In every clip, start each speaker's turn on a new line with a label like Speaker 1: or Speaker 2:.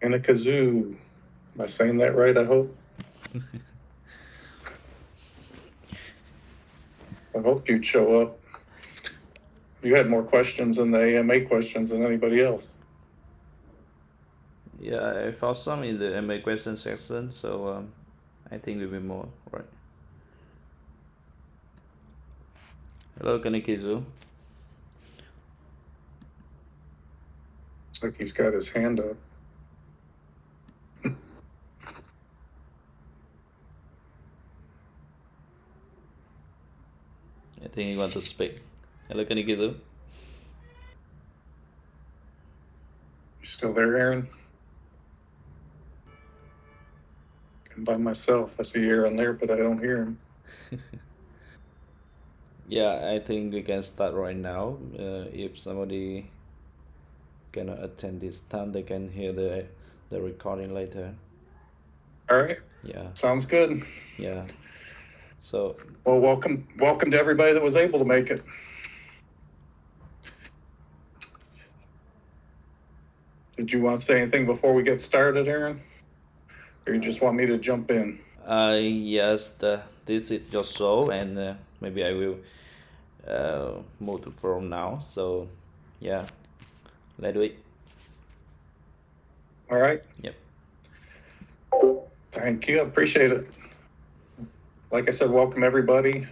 Speaker 1: And a kazoo. Am I saying that right, I hope? I hoped you'd show up. You had more questions in the AMA questions than anybody else.
Speaker 2: Yeah, I found some in the MA question section, so I think there will be more, right? Hello, Kanikizu.
Speaker 1: Looks like he's got his hand up.
Speaker 2: I think you want to speak. Hello, Kanikizu.
Speaker 1: You still there, Aaron? I'm by myself. I see Aaron there, but I don't hear him.
Speaker 2: Yeah, I think we can start right now. If somebody cannot attend this time, they can hear the recording later.
Speaker 1: All right.
Speaker 2: Yeah,
Speaker 1: Sounds good.
Speaker 2: yeah. So
Speaker 1: Well, welcome to everybody that was able to make it. Did you want to say anything before we get started, Aaron? Or you just want me to jump in?
Speaker 2: yes, this is your show, and maybe I will move from now. So yeah, let's do it.
Speaker 1: All right.
Speaker 2: Yep.
Speaker 1: Thank you. Appreciate it. Like I said, welcome everybody.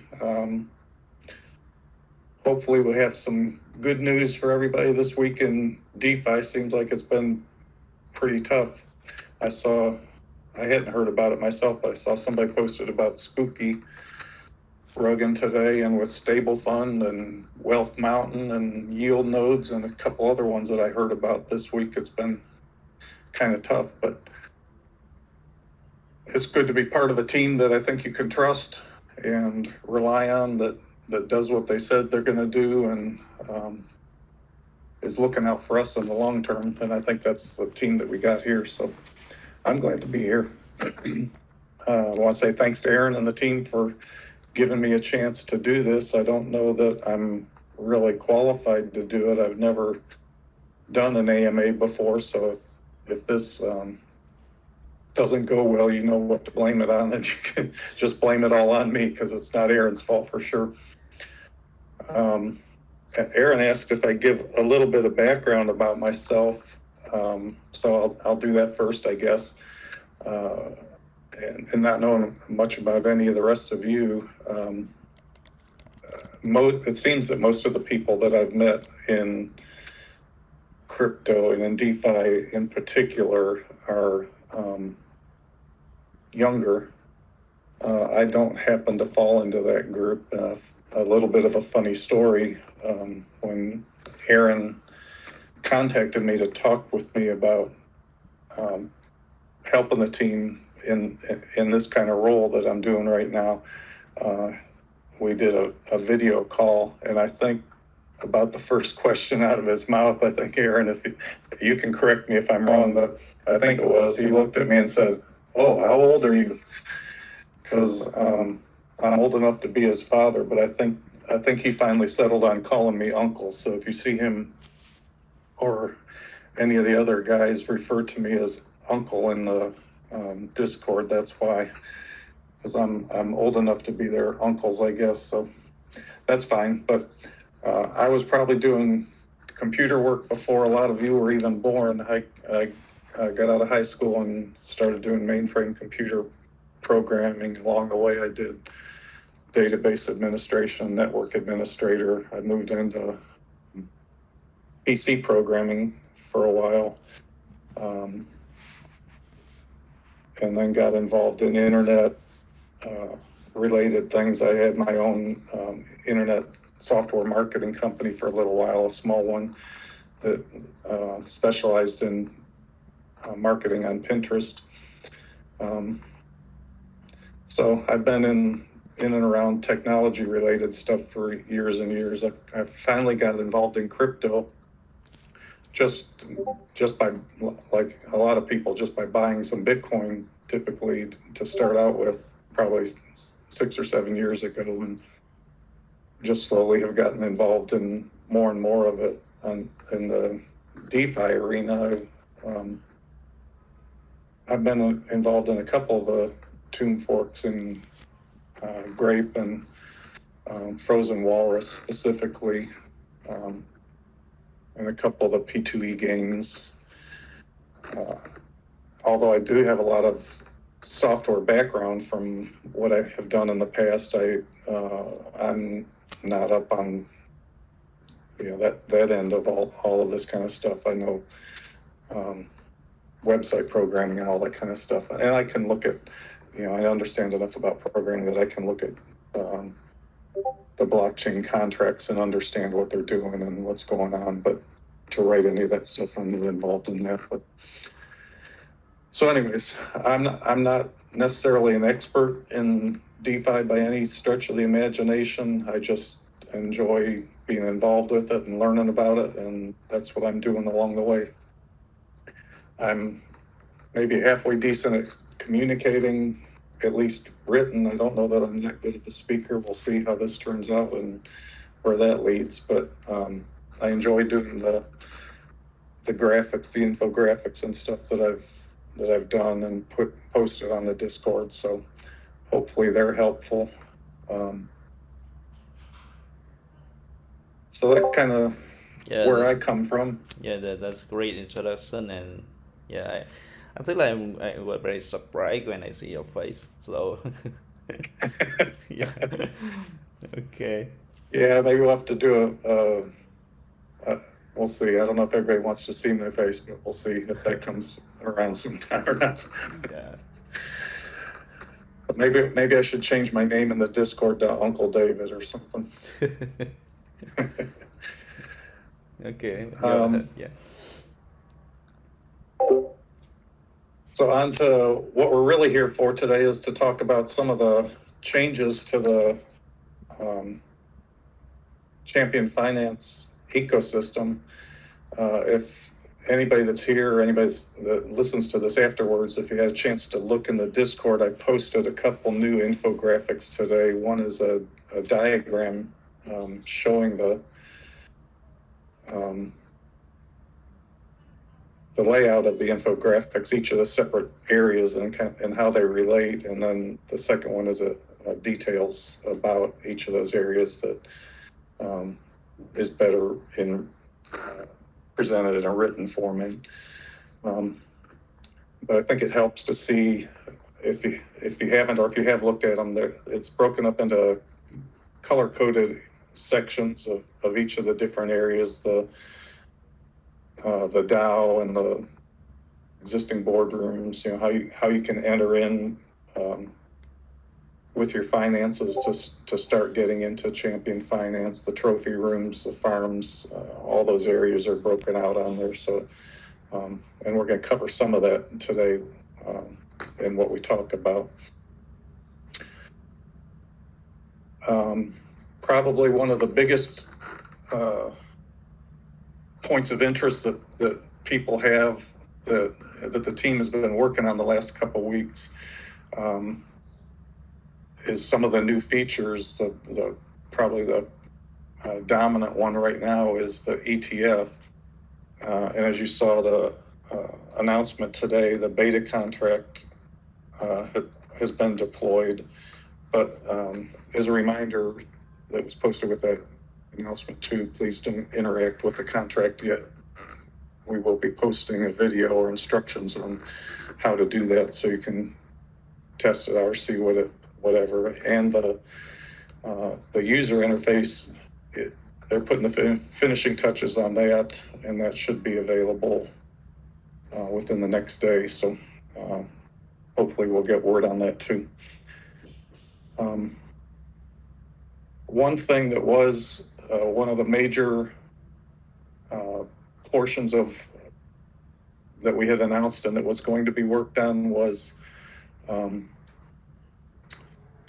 Speaker 1: Hopefully we'll have some good news for everybody this week in DeFi. Seems like it's been pretty tough. I hadn't heard about it myself, but I saw somebody posted about Spooky Ruggin today, and with Stable Fund and Wealth Mountain and Yield Nodes and a couple other ones that I heard about this week. It's been kind of tough, but it's good to be part of a team that I think you can trust and rely on, that does what they said they're going to do, and is looking out for us in the long term. And I think that's the team that we got here. So I'm glad to be here. I want to say thanks to Aaron and the team for giving me a chance to do this. I don't know that I'm really qualified to do it. I've never done an AMA before, so if this doesn't go well, you know what to blame it on, and you can just blame it all on me, because it's not Aaron's fault for sure. Aaron asked if I give a little bit of background about myself, so I'll do that first, I guess. And not knowing much about any of the rest of you, it seems that most of the people that I've met in crypto and in DeFi in particular are younger. I don't happen to fall into that group. A little bit of a funny story. When Aaron contacted me to talk with me about helping the team in this kind of role that I'm doing right now, we did a video call, and I think about the first question out of his mouth, I think, Aaron, if you can correct me if I'm wrong, but I think it was, he looked at me and said, "Oh, how old are you?" Because I'm old enough to be his father, but I think he finally settled on calling me uncle. So if you see him or any of the other guys refer to me as uncle in the Discord, that's why, because I'm old enough to be their uncles, I guess. So that's fine. But I was probably doing computer work before a lot of you were even born. I got out of high school and started doing mainframe computer programming. Along the way, I did database administration, network administrator. I moved into PC programming for a while, and then got involved in internet related things. I had my own internet software marketing company for a little while, a small one that specialized in marketing on Pinterest. So I've been in and around technology related stuff for years and years. I finally got involved in crypto just by, like a lot of people, just by buying some Bitcoin, typically to start out with, probably 6 or 7 years ago, and just slowly have gotten involved in more and more of it. In the DeFi arena, I've been involved in a couple of the tune forks in grape and frozen walrus specifically, and a couple of the P2E games. Although I do have a lot of software background from what I have done in the past, I'm not up on that end of all of this kind of stuff. I know website programming and all that kind of stuff, and I can look at, I understand enough about programming that I can look at the blockchain contracts and understand what they're doing and what's going on. But to write any of that stuff, I'm not involved in that. But so, anyways, I'm not necessarily an expert in DeFi by any stretch of the imagination. I just enjoy being involved with it and learning about it, and that's what I'm doing along the way. I'm maybe halfway decent at communicating, at least written. I don't know that I'm that good of a speaker. We'll see how this turns out and where that leads. But I enjoy doing the graphics, the infographics and stuff that I've done and posted on the Discord. So hopefully they're helpful. So that kind of where I come from.
Speaker 2: Yeah, that's great introduction, and yeah, I think I was very surprised when I see your face. So yeah, okay.
Speaker 1: Yeah, maybe we'll have to do we'll see. I don't know if everybody wants to see my face, but we'll see if that comes around sometime or not.
Speaker 2: Yeah.
Speaker 1: But maybe I should change my name in the Discord to Uncle David or something.
Speaker 2: Okay. Yeah.
Speaker 1: So on to what we're really here for today is to talk about some of the changes to the Champion Finance ecosystem. If anybody that's here or anybody that listens to this afterwards, if you had a chance to look in the Discord, I posted a couple new infographics today. One is a diagram showing the layout of the infographics, each of the separate areas and how they relate. And then the second one is a details about each of those areas that is better in presented in a written format. But I think it helps to see if you haven't, or if you have looked at them, it's broken up into color-coded sections of each of the different areas, the DAO and the existing boardrooms, how you can enter in with your finances to start getting into Champion Finance, the trophy rooms, the farms, all those areas are broken out on there. So, and we're going to cover some of that today in what we talk about. Probably one of the biggest points of interest that people have that the team has been working on the last couple of weeks is some of the new features. Probably the dominant one right now is the ETF. And as you saw the announcement today, the beta contract has been deployed. But as a reminder that was posted with that announcement too, please don't interact with the contract yet. We will be posting a video or instructions on how to do that so you can test it out or see whatever. And the user interface, they're putting the finishing touches on that, and that should be available within the next day. So hopefully we'll get word on that too. One thing that was one of the major portions of that we had announced and that was going to be worked on was the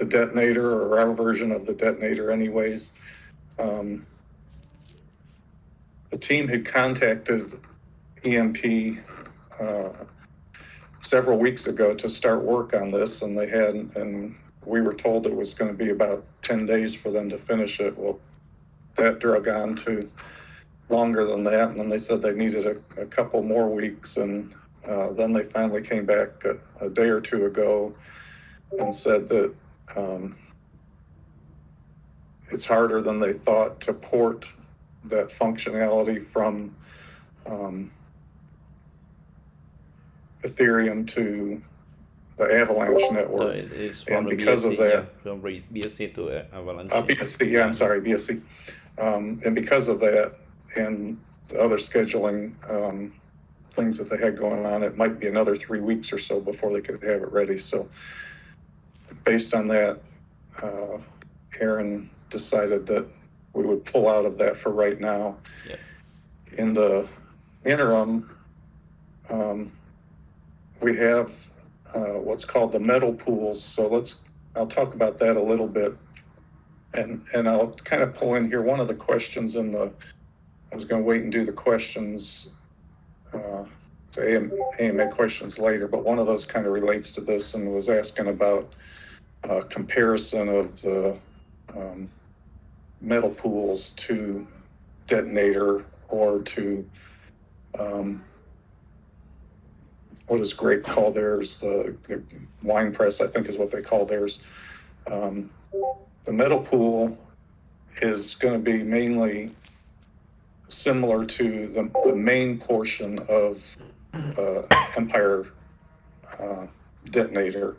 Speaker 1: detonator, or our version of the detonator anyways. The team had contacted EMP several weeks ago to start work on this, and we were told it was going to be about 10 days for them to finish it. Well, that drug on to longer than that, and then they said they needed a couple more weeks, and then they finally came back a day or two ago and said that it's harder than they thought to port that functionality from Ethereum to the Avalanche
Speaker 2: So
Speaker 1: network.
Speaker 2: it is
Speaker 1: And
Speaker 2: from the
Speaker 1: because of
Speaker 2: BSC, yeah,
Speaker 1: that,
Speaker 2: from BSC to Avalanche.
Speaker 1: BSC, yeah, I'm sorry, BSC. And because of that and the other scheduling things that they had going on, it might be another 3 weeks or so before they could have it ready. So based on that, Aaron decided that we would pull out of that for right now.
Speaker 2: Yeah.
Speaker 1: In the interim, we have what's called the metal pools. So I'll talk about that a little bit. And I'll kind of pull in here one of the questions I was going to wait and do the questions, the AMA questions later, but one of those kind of relates to this and was asking about comparison of the metal pools to detonator or to what does Grape call theirs? The wine press, I think, is what they call theirs. The metal pool is going to be mainly similar to the main portion of Empire detonator,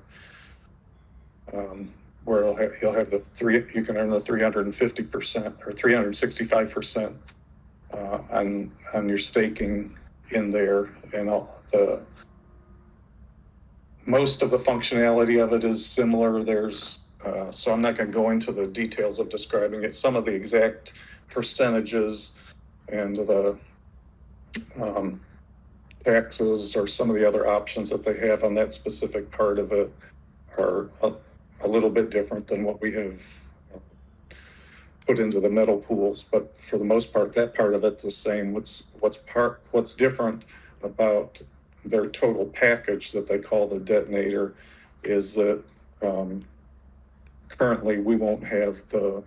Speaker 1: where you'll have you can earn the 350% or 365% on your staking in there, and most of the functionality of it is similar. So I'm not going to go into the details of describing it. Some of the exact percentages and the taxes or some of the other options that they have on that specific part of it are a little bit different than what we have put into the metal pools. But for the most part, that part of it's the same. What's different about their total package that they call the detonator is that currently we won't have the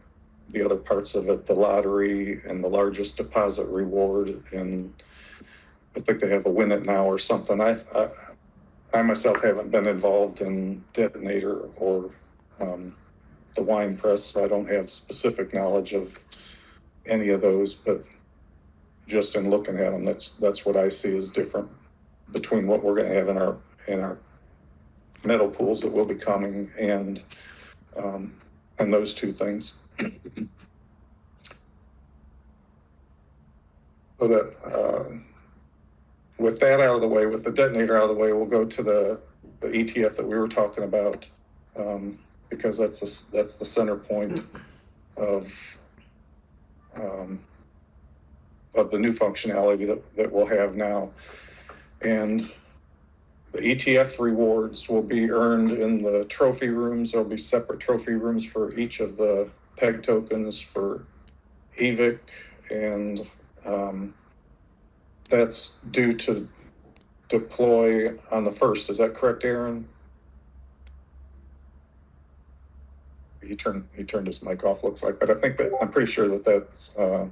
Speaker 1: other parts of it, the lottery and the largest deposit reward, and I think they have a win it now or something. I myself haven't been involved in detonator or the wine press, so I don't have specific knowledge of any of those, but just in looking at them, that's what I see as different between what we're going to have in our metal pools that will be coming and those two things. So that with that out of the way, with the detonator out of the way, we'll go to the ETF that we were talking about, because that's the center point of the new functionality that we'll have now. And the ETF rewards will be earned in the trophy rooms. There'll be separate trophy rooms for each of the PEG tokens for EVIC, and that's due to deploy on the 1st. Is that correct, Aaron? He turned his mic off, looks like, but I'm pretty sure that's the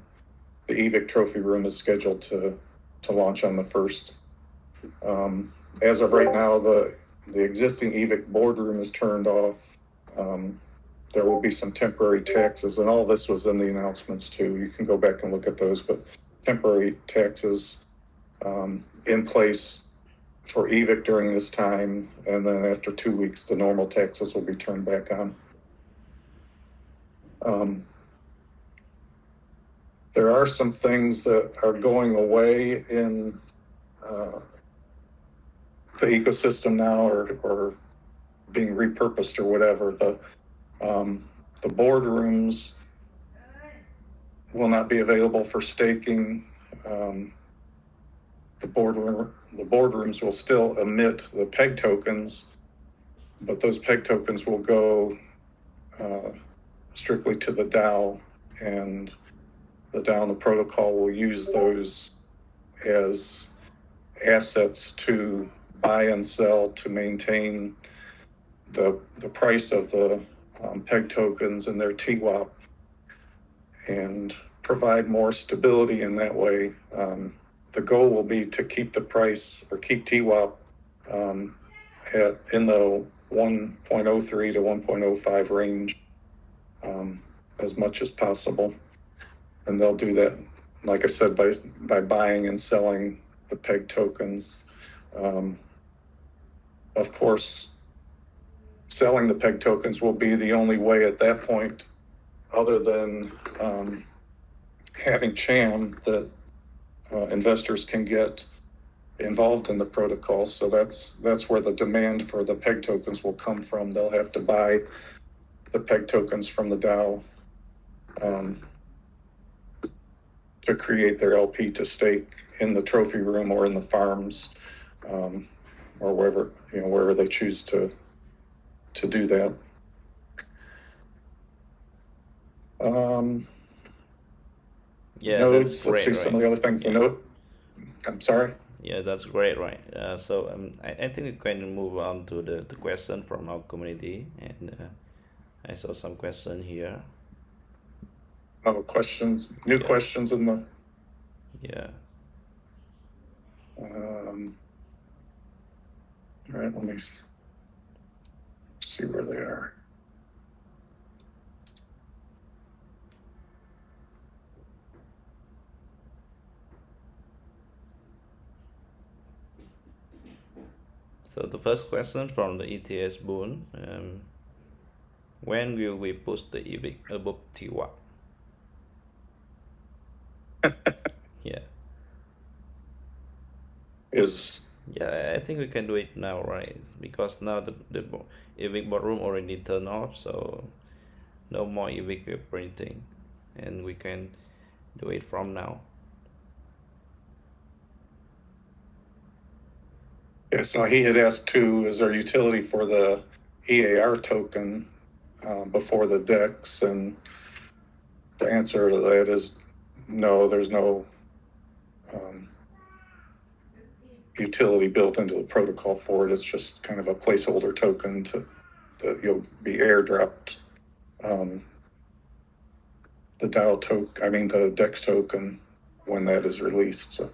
Speaker 1: EVIC trophy room is scheduled to launch on the 1st. As of right now, the existing EVIC boardroom is turned off. There will be some temporary taxes, and all this was in the announcements too. You can go back and look at those, but temporary taxes in place for EVIC during this time, and then after 2 weeks, the normal taxes will be turned back on. There are some things that are going away in the ecosystem now, or being repurposed or whatever. The boardrooms will not be available for staking. The boardrooms will still emit the PEG tokens, but those PEG tokens will go strictly to the DAO, and the DAO and the protocol will use those as assets to buy and sell to maintain the price of the PEG tokens and their TWAP, and provide more stability in that way the goal will be to keep the price or keep TWAP in the 1.03 to 1.05 range as much as possible. And they'll do that, like I said, by buying and selling the PEG tokens. Of course, selling the PEG tokens will be the only way at that point, other than having CHAM, that investors can get involved in the protocol. So that's where the demand for the PEG tokens will come from. They'll have to buy the PEG tokens from the DAO to create their LP to stake in the trophy room or in the farms, or wherever they choose to do that.
Speaker 2: Yeah,
Speaker 1: nodes,
Speaker 2: that's
Speaker 1: let's
Speaker 2: great,
Speaker 1: see some of the other things.
Speaker 2: Yeah.
Speaker 1: The node. I'm sorry.
Speaker 2: Yeah, that's great, right? So I think we can move on to the question from our community, and I saw some question here.
Speaker 1: Oh, questions, new
Speaker 2: Yeah.
Speaker 1: questions in the.
Speaker 2: Yeah.
Speaker 1: All right, let me see where they are.
Speaker 2: So the first question from the ETS Boon, when will we push the EVIC above TWAP? Yeah. Yeah, I think we can do it now, right? Because now the EVIC boardroom already turned off, so no more EVIC printing, and we can do it from now.
Speaker 1: Yeah, so he had asked too, is there utility for the EAR token before the DEX? And the answer to that is no, there's no utility built into the protocol for it. It's just kind of a placeholder token that you'll be airdropped the DAO token, the DEX token when that is released. So.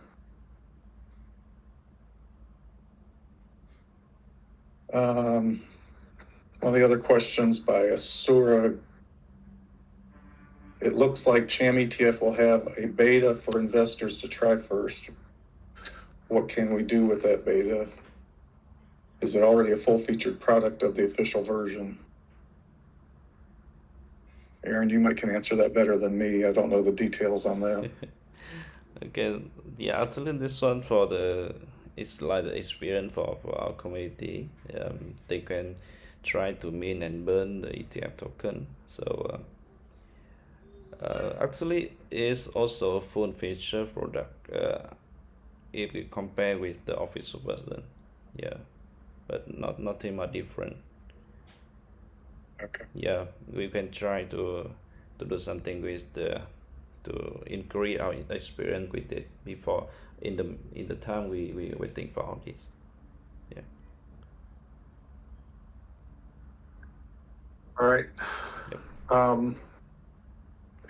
Speaker 1: One of the other questions by Asura. It looks like CHAM ETF will have a beta for investors to try first. What can we do with that beta? Is it already a full-featured product of the official version? Aaron, you can answer that better than me. I don't know the details on that.
Speaker 2: Okay, yeah, actually this one it's like the experience for our community. They can try to mint and burn the ETF token. So actually it's also a full feature product if we compare with the official version. Yeah, but nothing much different.
Speaker 1: Okay.
Speaker 2: Yeah, we can try to do something with to increase our experience with it before in the time we waiting for all this. Yeah.
Speaker 1: All right.
Speaker 2: Yep.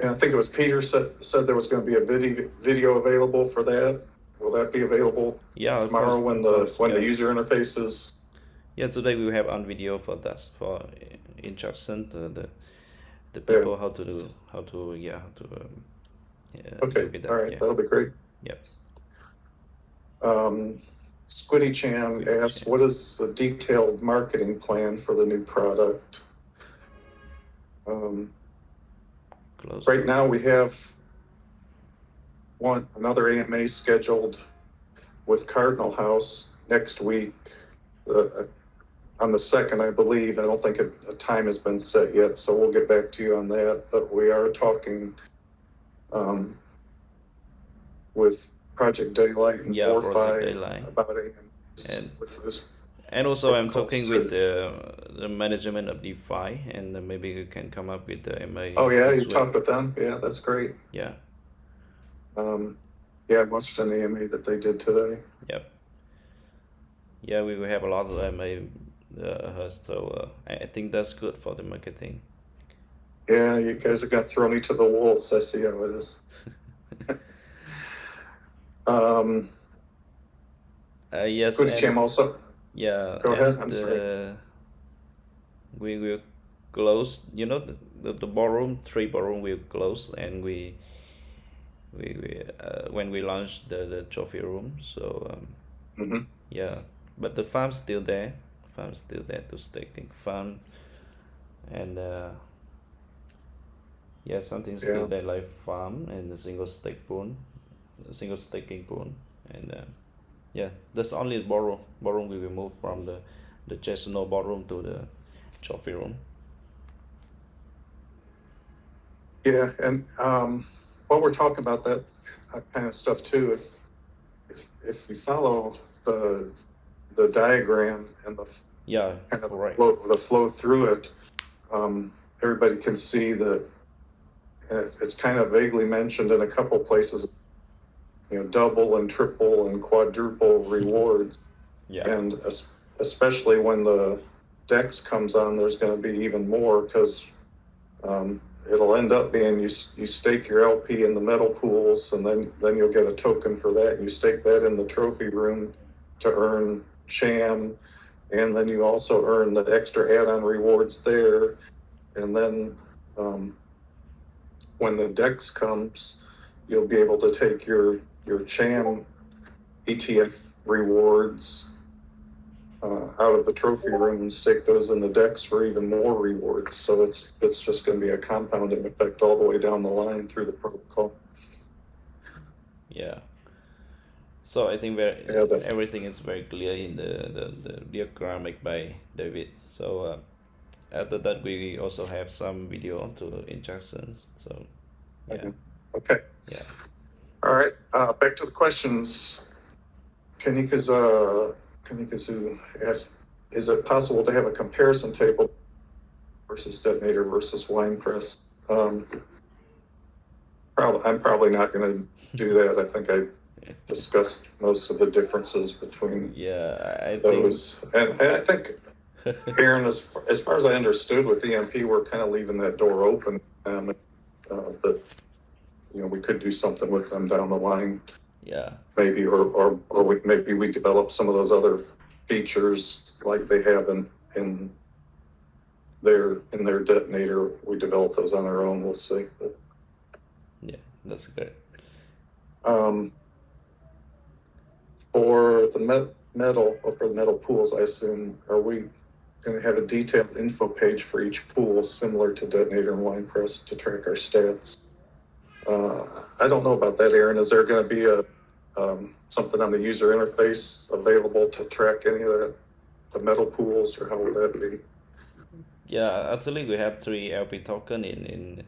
Speaker 1: And I think it was Peter said there was going to be a video available for that. Will that be available tomorrow when the user interface is?
Speaker 2: Yeah, today we will have on video for that, for instruction to the people how to do
Speaker 1: okay, all right, that'll be great.
Speaker 2: Yep.
Speaker 1: Squiddy Chan asked, what is the detailed marketing plan for the new product? Right now we have another AMA scheduled with Cardinal House next week on the 2nd, I believe. I don't think a time has been set yet, so we'll get back to you on that. But we are talking with Project Daylight and 4-5 about AMAs.
Speaker 2: And also I'm talking with the management of DeFi, and maybe we can come up with the MA.
Speaker 1: Oh yeah, you talked with them? Yeah, that's great.
Speaker 2: Yeah.
Speaker 1: Yeah, I watched an AMA that they did today.
Speaker 2: Yep. Yeah, we will have a lot of MA, so I think that's good for the marketing.
Speaker 1: Yeah, you guys are going to throw me to the wolves. I see how it is. Um,
Speaker 2: Yes,
Speaker 1: Scooty
Speaker 2: and
Speaker 1: Jam also.
Speaker 2: yeah,
Speaker 1: Go ahead.
Speaker 2: and
Speaker 1: I'm sorry.
Speaker 2: we will close. You know, the ballroom, three ballroom will close, and we when we launch the trophy room. So
Speaker 1: Hmm.
Speaker 2: yeah, but the farm's still there. Farm's still there to staking farm, and yeah, something's still
Speaker 1: Yeah.
Speaker 2: there like farm and the single staking pool, and yeah, that's only the ballroom. Ballroom we will move from the Chesno ballroom to the trophy room.
Speaker 1: Yeah. And while we're talking about that kind of stuff too, if you follow the diagram and the
Speaker 2: Yeah,
Speaker 1: kind of
Speaker 2: correct.
Speaker 1: the flow through it, everybody can see that it's kind of vaguely mentioned in a couple places, double and triple and quadruple rewards.
Speaker 2: Yeah,
Speaker 1: And especially when the DEX comes on, there's going to be even more because it'll end up being you stake your LP in the metal pools, and then you'll get a token for that. You stake that in the trophy room to earn sham, and then you also earn the extra add-on rewards there. And then when the DEX comes, you'll be able to take your sham ETF rewards out of the trophy room and stake those in the DEX for even more rewards. So it's just going to be a compounding effect all the way down the line through the protocol.
Speaker 2: yeah. So I think
Speaker 1: Yeah,
Speaker 2: everything is very clear in the diagram made by David. So after that, we also have some video to instructions. So yeah,
Speaker 1: okay.
Speaker 2: yeah,
Speaker 1: All right. Back to the questions. Kanikazu asked, is it possible to have a comparison table versus detonator versus wine press? I'm probably not going to do that. I think I discussed most of the differences between
Speaker 2: yeah. I
Speaker 1: those. And I think, Aaron, as far as I understood with EMP, we're kind of leaving that door open, that we could do something with them down the line,
Speaker 2: yeah,
Speaker 1: maybe, or maybe we develop some of those other features like they have in their detonator. We develop those on our own. We'll see. But,
Speaker 2: yeah. That's good.
Speaker 1: for the metal, or for the metal pools, I assume, are we going to have a detailed info page for each pool, similar to detonator and wine press, to track our stats? I don't know about that, Aaron. Is there going to be something on the user interface available to track any of that, the metal pools, or how would that be?
Speaker 2: Yeah, actually, we have three LP token in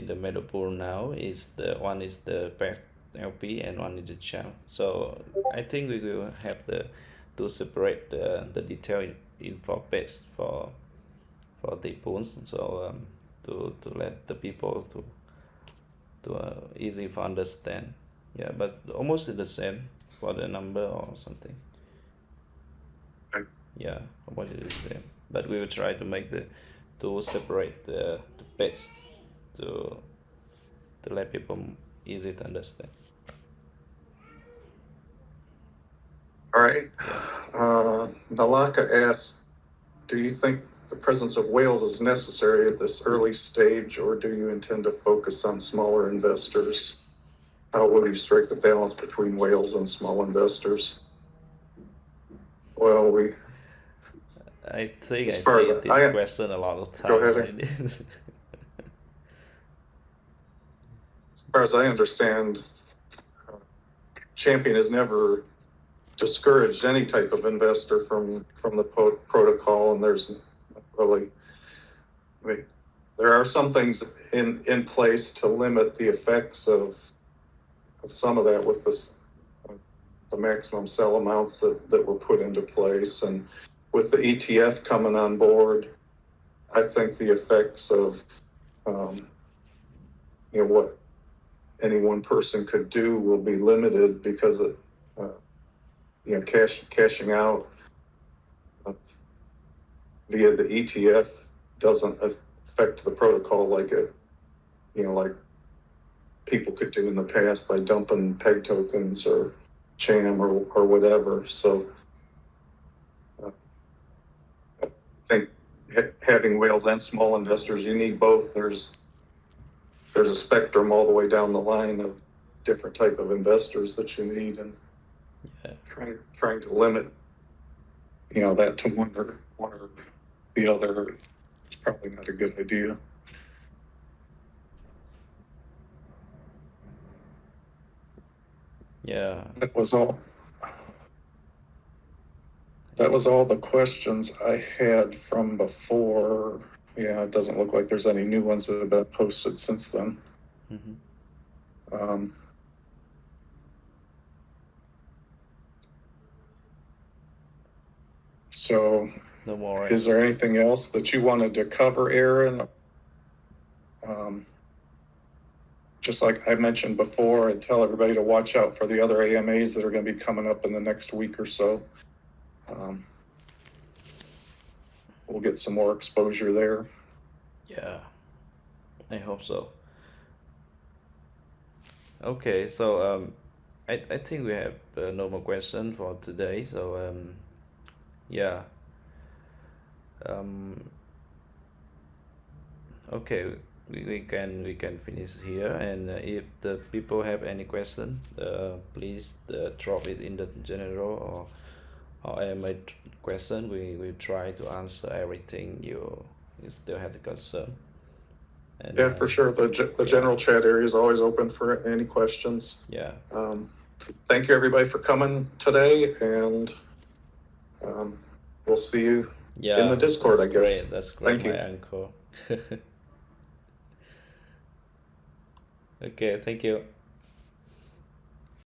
Speaker 2: the middle pool now. Is the one is the back LP and one is the champ. So I think we will have to separate the detailed info page for the pools. So to let the people to easy for understand. Yeah, but almost the same for the number or something.
Speaker 1: Okay.
Speaker 2: Yeah, almost the same. But we will try to make to separate the page to let people easy to understand.
Speaker 1: All right.
Speaker 2: Yeah.
Speaker 1: Nalaka asks, do you think the presence of whales is necessary at this early stage, or do you intend to focus on smaller investors? How will you strike the balance between whales and small investors? Well,
Speaker 2: I think
Speaker 1: as
Speaker 2: I
Speaker 1: far as
Speaker 2: see this question a lot of
Speaker 1: go
Speaker 2: time
Speaker 1: ahead.
Speaker 2: already.
Speaker 1: As far as I understand, Champion has never discouraged any type of investor from the protocol, and there's really, I mean, there are some things in place to limit the effects of some of that with the maximum sell amounts that were put into place, and with the ETF coming on board, I think the effects of what any one person could do will be limited because of cashing out via the ETF doesn't affect the protocol like it people could do in the past by dumping peg tokens or CHAM or whatever. So I think having whales and small investors, you need both. There's a spectrum all the way down the line of different type of investors that you need, and trying to limit, that to one or the other is probably not a good idea.
Speaker 2: Yeah.
Speaker 1: That was all the questions I had from before. Yeah, it doesn't look like there's any new ones that have been posted since then.
Speaker 2: Mm-hmm.
Speaker 1: So
Speaker 2: No more.
Speaker 1: is there anything else that you wanted to cover, Aaron? Just like I mentioned before, and tell everybody to watch out for the other AMAs that are going to be coming up in the next week or so. We'll get some more exposure there.
Speaker 2: Yeah, I hope so. Okay, so I think we have no more question for today. So yeah. Okay, we can finish here, and if the people have any question, please drop it in the general or AMA question. We will try to answer everything you still have the concern. And,
Speaker 1: yeah, for sure. The general chat area is always open for any questions.
Speaker 2: Yeah.
Speaker 1: Thank you everybody for coming today, and we'll see you in the Discord, I guess.
Speaker 2: Great. That's great,
Speaker 1: Thank you.
Speaker 2: my uncle. Okay, thank you.